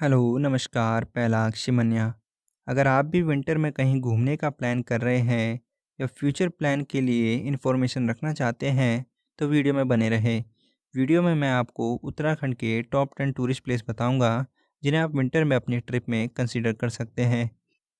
Hello, नमस्कार, पैलाक्ष मन्या। अगर आप भी विंटर में कहीं घूमने का प्लान कर रहे हैं या फ्यूचर प्लान के लिए इन्फॉर्मेशन रखना चाहते हैं, तो वीडियो में बने रहें। वीडियो में मैं आपको उत्तराखंड के टॉप 10 टूरिस्ट प्लेस बताऊंगा, जिन्हें आप विंटर में अपनी ट्रिप में कंसीडर कर सकते हैं।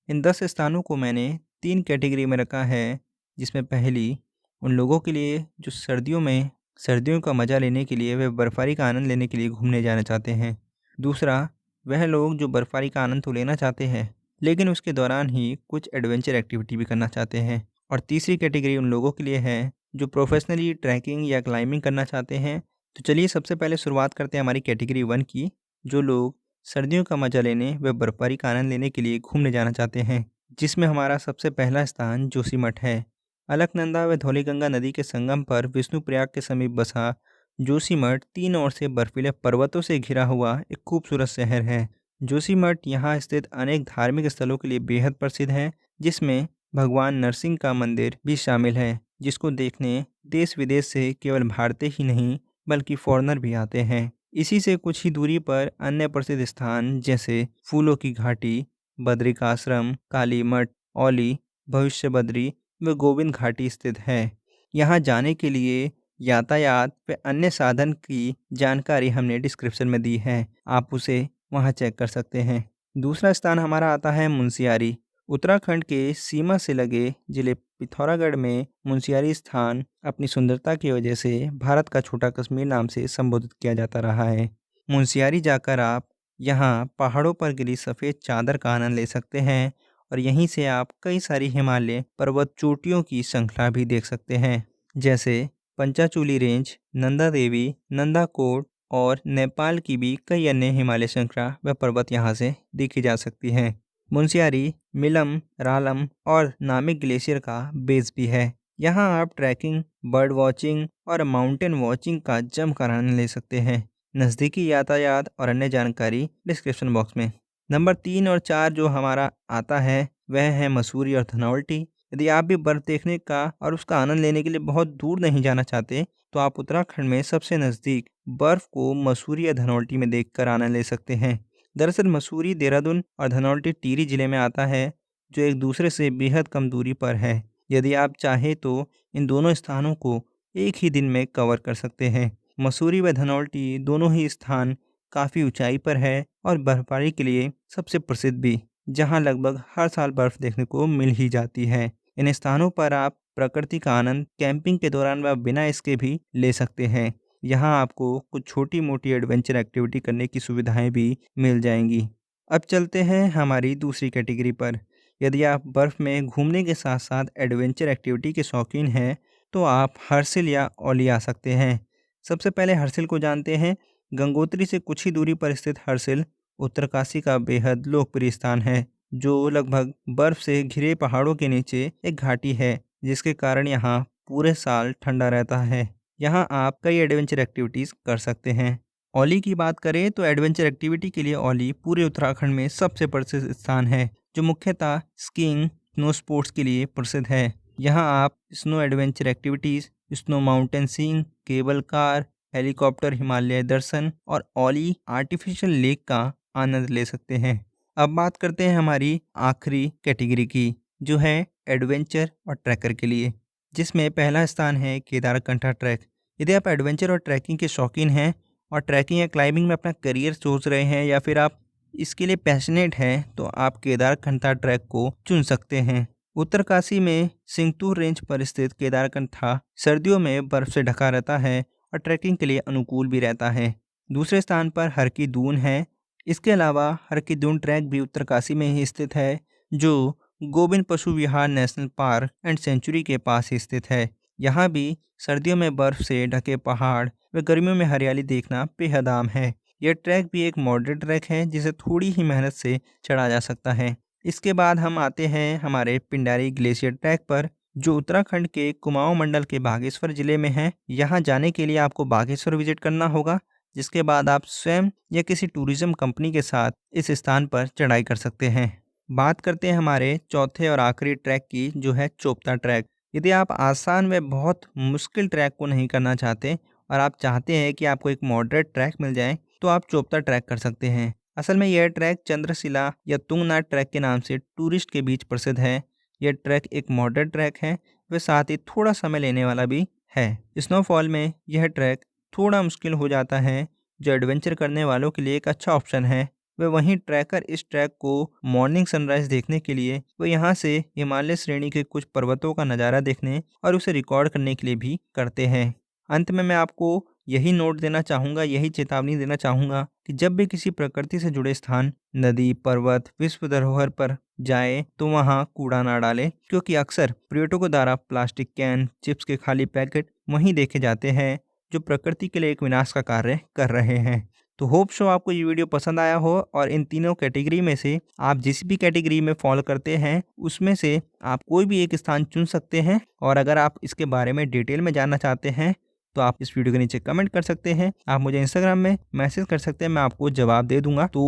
इन 10 स्थानों को मैंने 3 कैटेगरी में रखा है, जिसमें पहली उन लोगों के लिए जो सर्दियों का मज़ा लेने के लिए वे बर्फबारी का आनंद लेने के लिए घूमने जाना चाहते हैं। दूसरा, वह लोग जो बर्फबारी का आनंद तो लेना चाहते हैं, लेकिन उसके दौरान ही कुछ एडवेंचर एक्टिविटी भी करना चाहते हैं। और तीसरी कैटेगरी उन लोगों के लिए है जो प्रोफेशनली ट्रैकिंग या क्लाइंबिंग करना चाहते हैं। तो चलिए सबसे पहले शुरुआत करते हैं हमारी कैटेगरी 1 की, जो लोग सर्दियों का मज़ा लेने व बर्फबारी का आनंद लेने के लिए घूमने जाना चाहते हैं, जिसमें हमारा सबसे पहला स्थान जोशीमठ है। अलकनंदा व धौलीगंगा नदी के संगम पर विष्णुप्रयाग के समीप बसा जोशीमठ 3 ओर से बर्फीले पर्वतों से घिरा हुआ एक खूबसूरत शहर है। जोशीमठ यहाँ स्थित अनेक धार्मिक स्थलों के लिए बेहद प्रसिद्ध है, जिसमें भगवान नरसिंह का मंदिर भी शामिल है, जिसको देखने देश विदेश से केवल भारतीय ही नहीं बल्कि फॉरेनर भी आते हैं। इसी से कुछ ही दूरी पर अन्य प्रसिद्ध स्थान जैसे फूलों की घाटी, बद्रिकाश्रम, काली मठ, औली, भविष्य बद्री व गोविंद घाटी स्थित है। यहाँ जाने के लिए यातायात व अन्य साधन की जानकारी हमने डिस्क्रिप्शन में दी है, आप उसे वहाँ चेक कर सकते हैं। दूसरा स्थान हमारा आता है मुंशियारी। उत्तराखंड के सीमा से लगे जिले पिथौरागढ़ में मुंशियारी स्थान अपनी सुंदरता की वजह से भारत का छोटा कश्मीर नाम से संबोधित किया जाता रहा है। मुंशियारी जाकर आप यहाँ पहाड़ों पर गिरी सफ़ेद चादर का आनंद ले सकते हैं और यहीं से आप कई सारी हिमालय पर्वत चोटियों की श्रृंखला भी देख सकते हैं, जैसे पंचाचूली रेंज, नंदा देवी, नंदा कोट और नेपाल की भी कई अन्य हिमालय श्रृंखला व पर्वत यहाँ से देखी जा सकती हैं। मुंशियारी मिलम, रालम और नामिक ग्लेशियर का बेस भी है। यहाँ आप ट्रैकिंग, बर्ड वॉचिंग और माउंटेन वॉचिंग का जमकर आनंद ले सकते हैं। नज़दीकी यातायात और अन्य जानकारी डिस्क्रिप्शन बॉक्स में। नंबर 3 और 4 जो हमारा आता है वह है मसूरी और धनौल्टी। यदि आप भी बर्फ़ देखने का और उसका आनंद लेने के लिए बहुत दूर नहीं जाना चाहते, तो आप उत्तराखंड में सबसे नज़दीक बर्फ़ को मसूरी या धनौल्टी में देखकर आनंद ले सकते हैं। दरअसल मसूरी देहरादून और धनौल्टी टिहरी जिले में आता है, जो एक दूसरे से बेहद कम दूरी पर है। यदि आप चाहें तो इन दोनों स्थानों को एक ही दिन में कवर कर सकते हैं। मसूरी व धनौल्टी दोनों ही स्थान काफ़ी ऊंचाई पर है और बर्फबारी के लिए सबसे प्रसिद्ध भी, जहां लगभग हर साल बर्फ देखने को मिल ही जाती है। इन स्थानों पर आप प्रकृति का आनंद कैंपिंग के दौरान व बिना इसके भी ले सकते हैं। यहाँ आपको कुछ छोटी मोटी एडवेंचर एक्टिविटी करने की सुविधाएं भी मिल जाएंगी। अब चलते हैं हमारी दूसरी कैटेगरी पर। यदि आप बर्फ़ में घूमने के साथ साथ एडवेंचर एक्टिविटी के शौकीन हैं, तो आप हर्सिल या औली आ सकते हैं। सबसे पहले हर्सिल को जानते हैं। गंगोत्री से कुछ ही दूरी पर स्थित हर्सिल उत्तरकाशी का बेहद लोकप्रिय स्थान है, जो लगभग बर्फ से घिरे पहाड़ों के नीचे एक घाटी है, जिसके कारण यहाँ पूरे साल ठंडा रहता है। यहाँ आप कई एडवेंचर एक्टिविटीज़ कर सकते हैं। औली की बात करें तो एडवेंचर एक्टिविटी के लिए औली पूरे उत्तराखंड में सबसे प्रसिद्ध स्थान है, जो मुख्यतः स्कीइंग, स्नो स्पोर्ट्स के लिए प्रसिद्ध है। यहाँ आप snow adventure activities, snow mountaineering, cable car, helicopter Himalaya दर्शन और औली आर्टिफिशियल लेक का आनंद ले सकते हैं। अब बात करते हैं हमारी आखिरी कैटेगरी की, जो है एडवेंचर और ट्रैकर के लिए, जिसमें पहला स्थान है केदारकंठा ट्रैक। यदि आप एडवेंचर और ट्रैकिंग के शौकीन हैं और ट्रैकिंग या क्लाइंबिंग में अपना करियर सोच रहे हैं या फिर आप इसके लिए पैशनेट हैं, तो आप केदारकंठा ट्रैक को चुन सकते हैं। उत्तरकाशी में सिंगतूर रेंज पर स्थित केदारकंठा सर्दियों में बर्फ से ढका रहता है और ट्रैकिंग के लिए अनुकूल भी रहता है। दूसरे स्थान पर हर की दून है। इसके अलावा हर की दून ट्रैक भी उत्तरकाशी में ही स्थित है, जो गोविंद पशु विहार नेशनल पार्क एंड सेंचुरी के पास ही स्थित है। यहाँ भी सर्दियों में बर्फ से ढके पहाड़ व गर्मियों में हरियाली देखना बेहद आम है। यह ट्रैक भी एक मॉडरेट ट्रैक है, जिसे थोड़ी ही मेहनत से चढ़ा जा सकता है। इसके बाद हम आते हैं हमारे पिंडारी ग्लेशियर ट्रैक पर, जो उत्तराखंड के कुमाऊं मंडल के बागेश्वर जिले में है। यहाँ जाने के लिए आपको बागेश्वर विजिट करना होगा, जिसके बाद आप स्वयं या किसी टूरिज्म कंपनी के साथ इस स्थान पर चढ़ाई कर सकते हैं। बात करते हैं हमारे चौथे और आखिरी ट्रैक की, जो है चोपता ट्रैक। यदि आप आसान व बहुत मुश्किल ट्रैक को नहीं करना चाहते और आप चाहते हैं कि आपको एक मॉडरेट ट्रैक मिल जाए, तो आप चोपता ट्रैक कर सकते हैं। असल में यह ट्रैक चंद्रशिला या तुंगनाथ ट्रैक के नाम से टूरिस्ट के बीच प्रसिद्ध है। यह ट्रैक एक मॉडर्न ट्रैक है, व साथ ही थोड़ा समय लेने वाला भी है। स्नोफॉल में यह ट्रैक थोड़ा मुश्किल हो जाता है, जो एडवेंचर करने वालों के लिए एक अच्छा ऑप्शन है। वे वहीं ट्रैकर इस ट्रैक को मॉर्निंग सनराइज देखने के लिए वो यहाँ से हिमालय श्रेणी के कुछ पर्वतों का नज़ारा देखने और उसे रिकॉर्ड करने के लिए भी करते हैं। अंत में मैं आपको यही नोट देना चाहूँगा, यही चेतावनी देना चाहूँगा कि जब भी किसी प्रकृति से जुड़े स्थान, नदी, पर्वत, विश्व धरोहर पर जाए तो वहाँ कूड़ा ना डालें, क्योंकि अक्सर पर्यटकों द्वारा प्लास्टिक कैन, चिप्स के खाली पैकेट वहीं देखे जाते हैं, जो प्रकृति के लिए एक विनाश का कार्य कर रहे हैं। तो होप सो आपको ये वीडियो पसंद आया हो और इन तीनों कैटेगरी में से आप जिस भी कैटेगरी में फॉलो करते हैं उसमें से आप कोई भी एक स्थान चुन सकते हैं। और अगर आप इसके बारे में डिटेल में जानना चाहते हैं तो आप इस वीडियो के नीचे कमेंट कर सकते हैं। आप मुझे इंस्टाग्राम में मैसेज कर सकते हैं, मैं आपको जवाब दे दूंगा। तो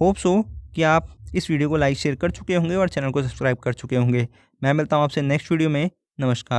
होप सो कि आप इस वीडियो को लाइक शेयर कर चुके होंगे और चैनल को सब्सक्राइब कर चुके होंगे। मैं मिलता हूँ आपसे नेक्स्ट वीडियो में। नमस्कार।